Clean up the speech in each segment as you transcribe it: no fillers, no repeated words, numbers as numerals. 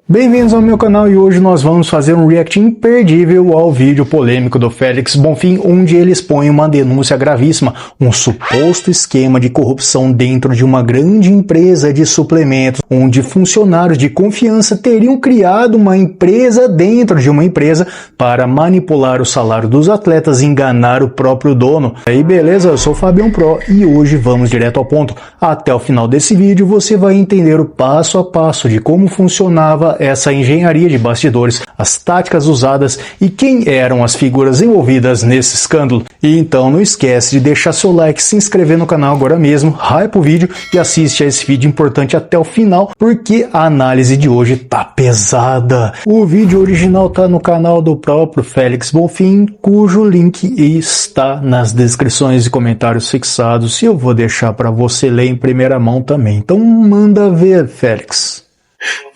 Bem-vindos ao meu canal e hoje nós vamos fazer um react imperdível ao vídeo polêmico do Félix Bonfim, onde ele expõe uma denúncia gravíssima, um suposto esquema de corrupção dentro de uma grande empresa de suplementos, onde funcionários de confiança teriam criado uma empresa dentro de uma empresa para manipular o salário dos atletas e enganar o próprio dono. E aí, beleza? Eu sou o Fabião Pro e hoje vamos direto ao ponto. Até o final desse vídeo você vai entender o passo a passo de como funcionava essa engenharia de bastidores, as táticas usadas e quem eram as figuras envolvidas nesse escândalo. E então não esquece de deixar seu like, se inscrever no canal agora mesmo, hype o vídeo e assiste a esse vídeo importante até o final, porque a análise de hoje tá pesada. O vídeo original tá no canal do próprio Félix Bonfim, cujo link está nas descrições e comentários fixados, e eu vou deixar para você ler em primeira mão também. Então manda ver, Félix.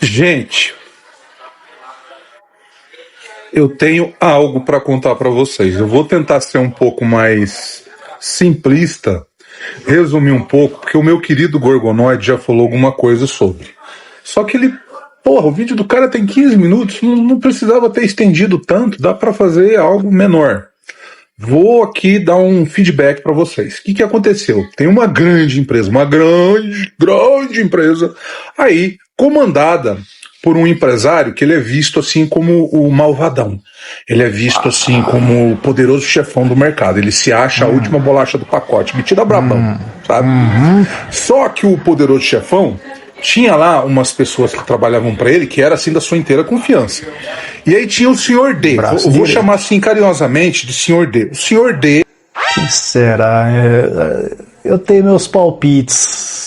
Gente, eu tenho algo para contar para vocês. Eu vou tentar ser um pouco mais simplista, resumir um pouco, porque o meu querido Gorgonoide já falou alguma coisa sobre. Só que o vídeo do cara tem 15 minutos, não precisava ter estendido tanto, dá para fazer algo menor. Vou aqui dar um feedback para vocês. O que aconteceu? Tem uma grande empresa, grande empresa, aí comandada por um empresário que ele é visto assim como o malvadão. Ele é visto assim como o poderoso chefão do mercado. Ele se acha a última bolacha do pacote, metido a brabão, sabe? Só que o poderoso chefão tinha lá umas pessoas que trabalhavam para ele que era assim da sua inteira confiança. E aí tinha o Sr. D. Eu vou chamar assim carinhosamente de Sr. D. O Sr. D. Quem será? Eu tenho meus palpites.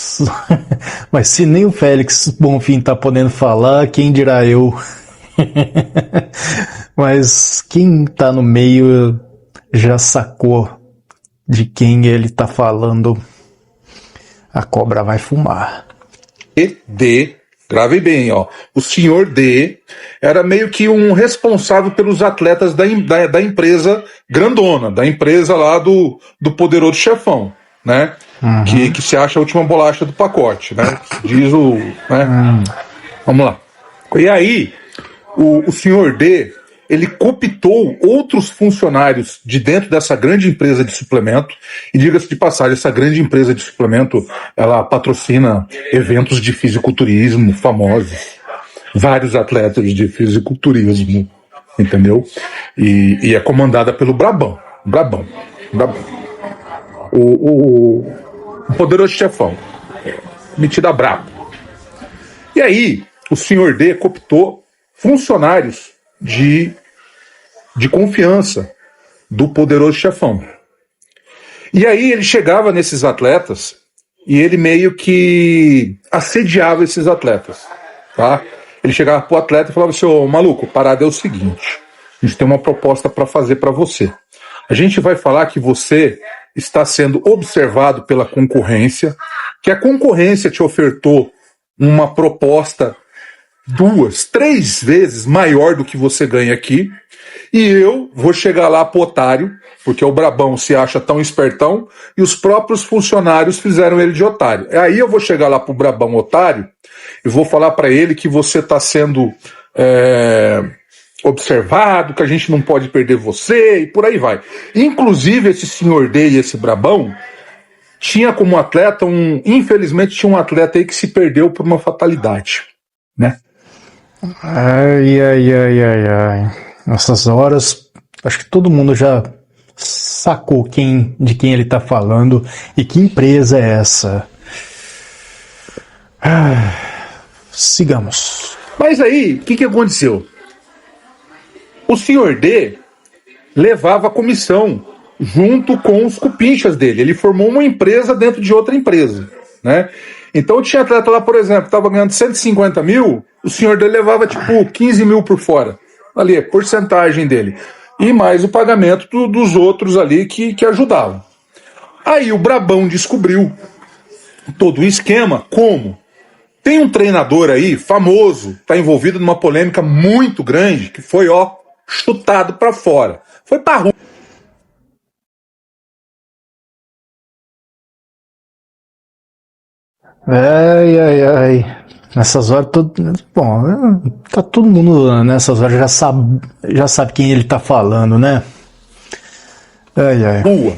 Mas se nem o Félix Bonfim tá podendo falar, quem dirá eu? Mas quem tá no meio já sacou de quem ele tá falando. A cobra vai fumar. D, grave bem, ó. O Sr. D era meio que um responsável pelos atletas da empresa grandona, da empresa lá do poderoso chefão, né? Que se acha a última bolacha do pacote, né? Diz o... né? Vamos lá. E aí, o Sr. D, ele cooptou outros funcionários de dentro dessa grande empresa de suplemento, e diga-se de passagem, essa grande empresa de suplemento, ela patrocina eventos de fisiculturismo famosos, vários atletas de fisiculturismo, entendeu? E é comandada pelo Brabão. O poderoso chefão, metido a brabo. E aí, o Sr. D cooptou funcionários de confiança do poderoso chefão. E aí ele chegava nesses atletas e ele meio que assediava esses atletas, tá? Ele chegava pro atleta e falava assim: ô maluco, parada é o seguinte, a gente tem uma proposta para fazer para você. A gente vai falar que você está sendo observado pela concorrência, que a concorrência te ofertou uma proposta 2, 3 vezes maior do que você ganha aqui, e eu vou chegar lá pro otário, porque o Brabão se acha tão espertão, e os próprios funcionários fizeram ele de otário. Aí eu vou chegar lá pro Brabão otário, e vou falar para ele que você está sendo observado, que a gente não pode perder você, e por aí vai. Inclusive esse Sr. D e esse Brabão tinha como atleta infelizmente tinha um atleta aí que se perdeu por uma fatalidade, né? Ai. Nessas horas, acho que todo mundo já sacou de quem ele tá falando e que empresa é essa. Sigamos. Mas aí, o que aconteceu? O Sr. D levava a comissão junto com os cupinchas dele. Ele formou uma empresa dentro de outra empresa, né? Então tinha atleta lá, por exemplo, que estava ganhando 150 mil, o Sr. D levava tipo 15 mil por fora. Ali, a porcentagem dele. E mais o pagamento dos outros ali que ajudavam. Aí o Brabão descobriu todo o esquema. Como? Tem um treinador aí, famoso, está envolvido numa polêmica muito grande, que foi, chutado para fora. Foi para rua. Ai. Nessas horas, bom, tá todo mundo nessas horas já sabe quem ele tá falando, né? Ai, ai. Rua.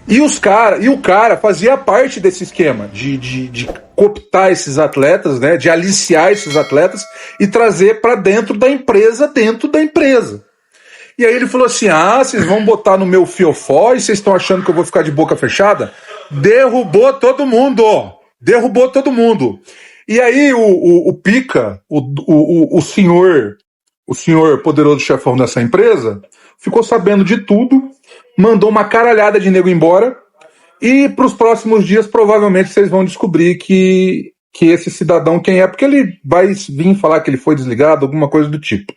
E o cara fazia parte desse esquema de cooptar esses atletas, né, de aliciar esses atletas e trazer para dentro da empresa. E aí ele falou assim: vocês vão botar no meu fiofó e vocês estão achando que eu vou ficar de boca fechada? Derrubou todo mundo! E aí o Pica, o senhor poderoso chefão dessa empresa, ficou sabendo de tudo, mandou uma caralhada de nego embora, e para os próximos dias provavelmente vocês vão descobrir que esse cidadão quem é, porque ele vai vir falar que ele foi desligado, alguma coisa do tipo.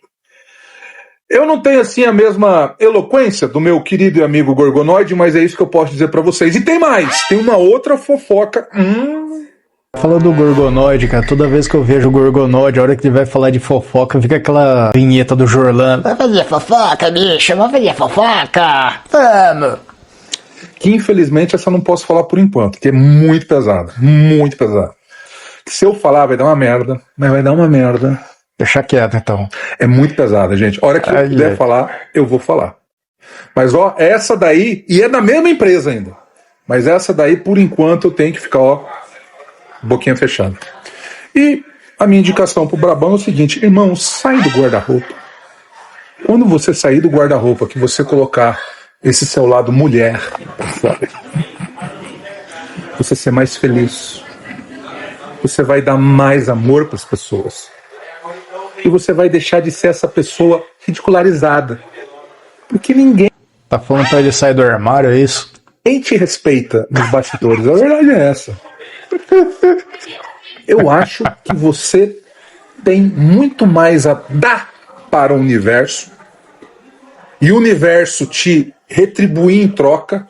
Eu não tenho assim a mesma eloquência do meu querido e amigo Gorgonoide, mas é isso que eu posso dizer para vocês. E tem mais, tem uma outra fofoca. Falando do Gorgonoide, cara, toda vez que eu vejo o Gorgonoide, a hora que ele vai falar de fofoca, fica aquela vinheta do Jorlan. Vai fazer fofoca, bicho, vamos fazer fofoca, vamos. Que infelizmente essa eu não posso falar por enquanto, que é muito pesada. Se eu falar vai dar uma merda, mas vai dar uma merda. Deixa quieto, então. É muito pesada, gente. A hora que eu puder falar, eu vou falar. Mas ó, essa daí, e é da mesma empresa ainda, mas essa daí por enquanto eu tenho que ficar, boquinha fechada. E a minha indicação pro Brabão é o seguinte: irmão, sai do guarda-roupa. Quando você sair do guarda-roupa, que você colocar esse seu lado mulher pra fora, você ser mais feliz, você vai dar mais amor para as pessoas, e você vai deixar de ser essa pessoa ridicularizada, porque ninguém tá falando pra ele sair do armário, é isso? Quem te respeita nos bastidores? A verdade é essa. Eu acho que você tem muito mais a dar para o universo e o universo te retribuir em troca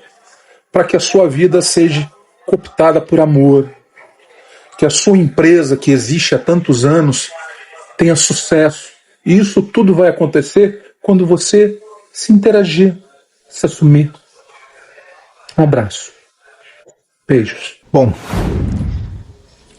para que a sua vida seja cooptada por amor, que a sua empresa, que existe há tantos anos, tenha sucesso. E isso tudo vai acontecer quando você se interagir, se assumir. Um abraço. Beijos. Bom,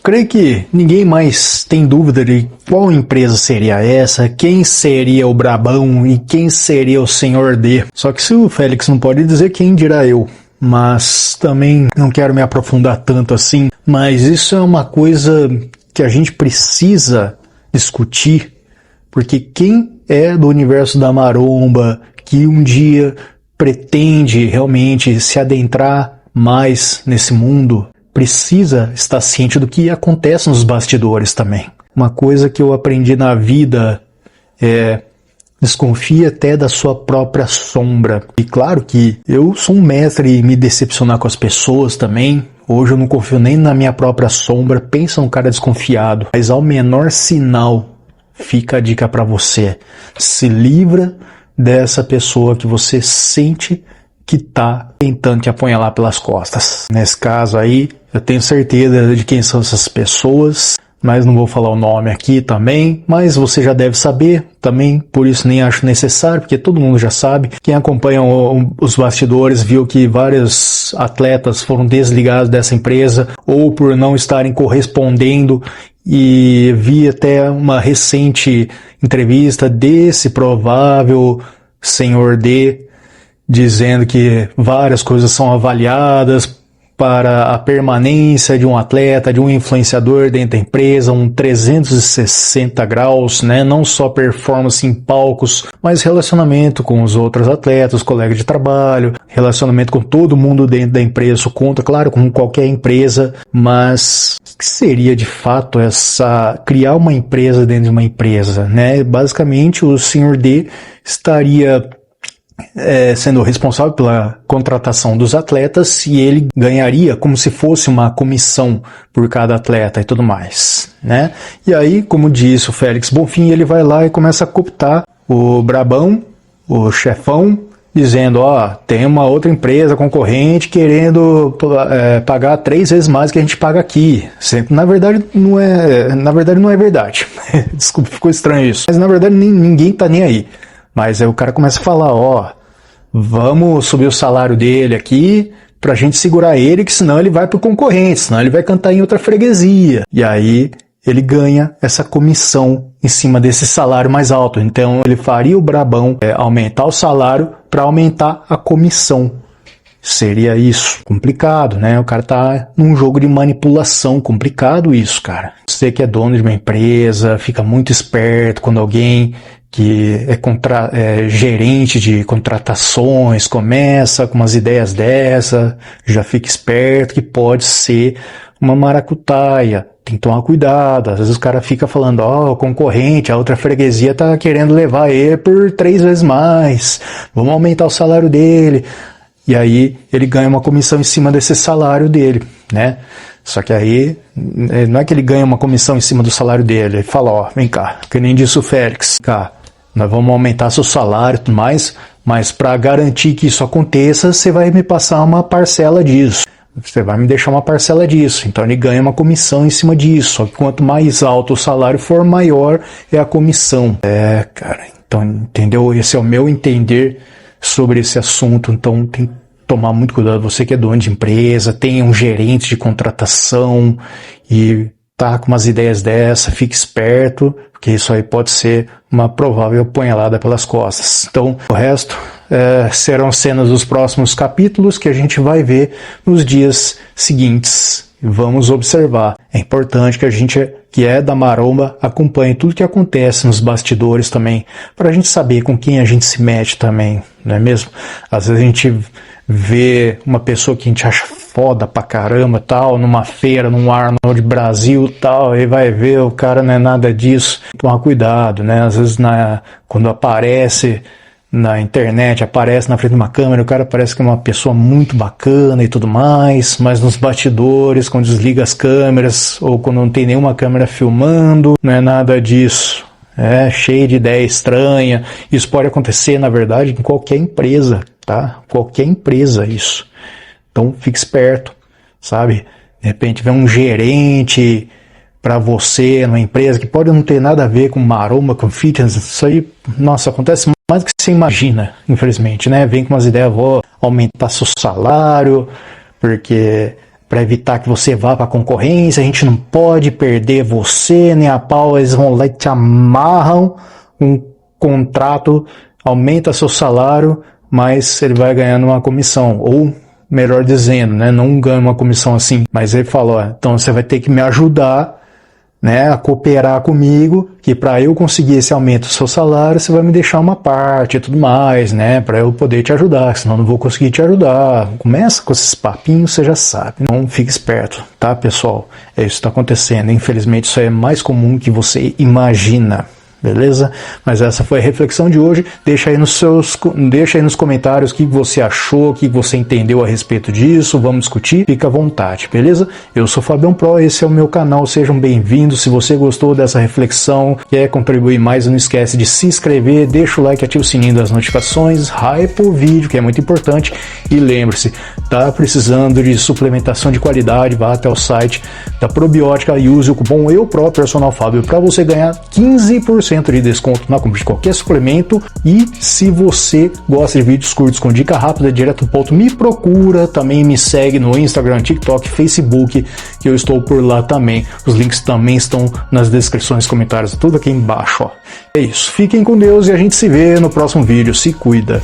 creio que ninguém mais tem dúvida de qual empresa seria essa, quem seria o Brabão e quem seria o Senhor D. Só que se o Félix não pode dizer, quem dirá eu? Mas também não quero me aprofundar tanto assim. Mas isso é uma coisa que a gente precisa discutir, porque quem é do universo da maromba, que um dia pretende realmente se adentrar mais nesse mundo, precisa estar ciente do que acontece nos bastidores também. Uma coisa que eu aprendi na vida é: desconfie até da sua própria sombra. E claro que eu sou um mestre em me decepcionar com as pessoas também. Hoje eu não confio nem na minha própria sombra. Pensa num cara desconfiado. Mas ao menor sinal, fica a dica para você: se livra dessa pessoa que você sente que tá tentando te apunhalar pelas costas. Nesse caso aí, eu tenho certeza de quem são essas pessoas, mas não vou falar o nome aqui também, mas você já deve saber também, por isso nem acho necessário, porque todo mundo já sabe. Quem acompanha os bastidores viu que vários atletas foram desligados dessa empresa, ou por não estarem correspondendo, e vi até uma recente entrevista desse provável Senhor D, dizendo que várias coisas são avaliadas para a permanência de um atleta, de um influenciador dentro da empresa, um 360 graus, né? Não só performance em palcos, mas relacionamento com os outros atletas, colegas de trabalho, relacionamento com todo mundo dentro da empresa. Isso conta, claro, como qualquer empresa, mas o que seria de fato criar uma empresa dentro de uma empresa, né? Basicamente, o Sr. D estaria sendo responsável pela contratação dos atletas, e ele ganharia como se fosse uma comissão por cada atleta e tudo mais, né? E aí, como disse o Félix Bonfim, ele vai lá e começa a cooptar o Brabão, o chefão, dizendo: tem uma outra empresa concorrente querendo pagar 3 vezes mais que a gente paga aqui. Na verdade não é verdade. Desculpa, ficou estranho isso. Mas na verdade ninguém tá nem aí. Mas aí o cara começa a falar: vamos subir o salário dele aqui pra gente segurar ele, que senão ele vai pro concorrente, senão ele vai cantar em outra freguesia. E aí ele ganha essa comissão em cima desse salário mais alto. Então ele faria o brabão aumentar o salário para aumentar a comissão. Seria isso. Complicado, né? O cara tá num jogo de manipulação. Complicado isso, cara. Você que é dono de uma empresa, fica muito esperto quando alguém que é gerente de contratações começa com umas ideias dessa, já fica esperto que pode ser uma maracutaia. Tem que tomar cuidado. Às vezes o cara fica falando, o concorrente, a outra freguesia tá querendo levar ele por 3 vezes mais. Vamos aumentar o salário dele. E aí ele ganha uma comissão em cima desse salário dele, né? Só que aí não é que ele ganha uma comissão em cima do salário dele. Ele fala, vem cá, que nem disse o Félix, cá, nós vamos aumentar seu salário e tudo mais, mas para garantir que isso aconteça, você vai me passar uma parcela disso. Você vai me deixar uma parcela disso. Então ele ganha uma comissão em cima disso. Só que quanto mais alto o salário for, maior é a comissão. Cara, então, entendeu? Esse é o meu entender sobre esse assunto. Então tem que tomar muito cuidado. Você que é dono de empresa, tem um gerente de contratação e tá com umas ideias dessa, fique esperto, porque isso aí pode ser uma provável apunhalada pelas costas. Então o resto serão cenas dos próximos capítulos que a gente vai ver nos dias seguintes. Vamos observar. É importante que a gente que é da maromba acompanhe tudo que acontece nos bastidores também, para a gente saber com quem a gente se mete também, não é mesmo? Às vezes a gente vê uma pessoa que a gente acha foda pra caramba, tal, numa feira, num Arnold Brasil, tal, e vai ver, o cara não é nada disso. Tomar cuidado, né? Às vezes quando aparece na internet, aparece na frente de uma câmera, o cara parece que é uma pessoa muito bacana e tudo mais, mas nos bastidores, quando desliga as câmeras, ou quando não tem nenhuma câmera filmando, não é nada disso. É cheio de ideia estranha. Isso pode acontecer, na verdade, em qualquer empresa, tá? Qualquer empresa, isso. Então, fique esperto, sabe? De repente vem um gerente para você numa empresa que pode não ter nada a ver com maromba, com fitness. Isso aí, nossa, acontece mais do que você imagina, infelizmente, né? Vem com umas ideias, vou aumentar seu salário, porque para evitar que você vá para a concorrência, a gente não pode perder você, nem a pau, eles vão lá e te amarram um contrato, aumenta seu salário, mas ele vai ganhando uma comissão, ou melhor dizendo, né, não ganha uma comissão assim, mas ele falou, então você vai ter que me ajudar, né, a cooperar comigo, que para eu conseguir esse aumento do seu salário, você vai me deixar uma parte e tudo mais, né, para eu poder te ajudar, senão eu não vou conseguir te ajudar. Começa com esses papinhos, você já sabe. Não fique esperto, tá, pessoal? É isso que está acontecendo. Infelizmente, isso é mais comum que você imagina. Beleza? Mas essa foi a reflexão de hoje. Deixa aí nos comentários o que você achou, o que você entendeu a respeito disso. Vamos discutir. Fica à vontade, beleza? Eu sou Fabião Pro, esse é o meu canal. Sejam bem-vindos. Se você gostou dessa reflexão, quer contribuir mais, não esquece de se inscrever, deixa o like, ativa o sininho das notificações, hype o vídeo, que é muito importante. E lembre-se, tá precisando de suplementação de qualidade, vá até o site da Probiótica e use o cupom EUPRO Personal Fábio para você ganhar 15% de desconto na compra de qualquer suplemento. E se você gosta de vídeos curtos com dica rápida, direto ao ponto, me procura, também me segue no Instagram, TikTok, Facebook, que eu estou por lá também. Os links também estão nas descrições, comentários, tudo aqui embaixo, ó. É isso, fiquem com Deus e a gente se vê no próximo vídeo. Se cuida.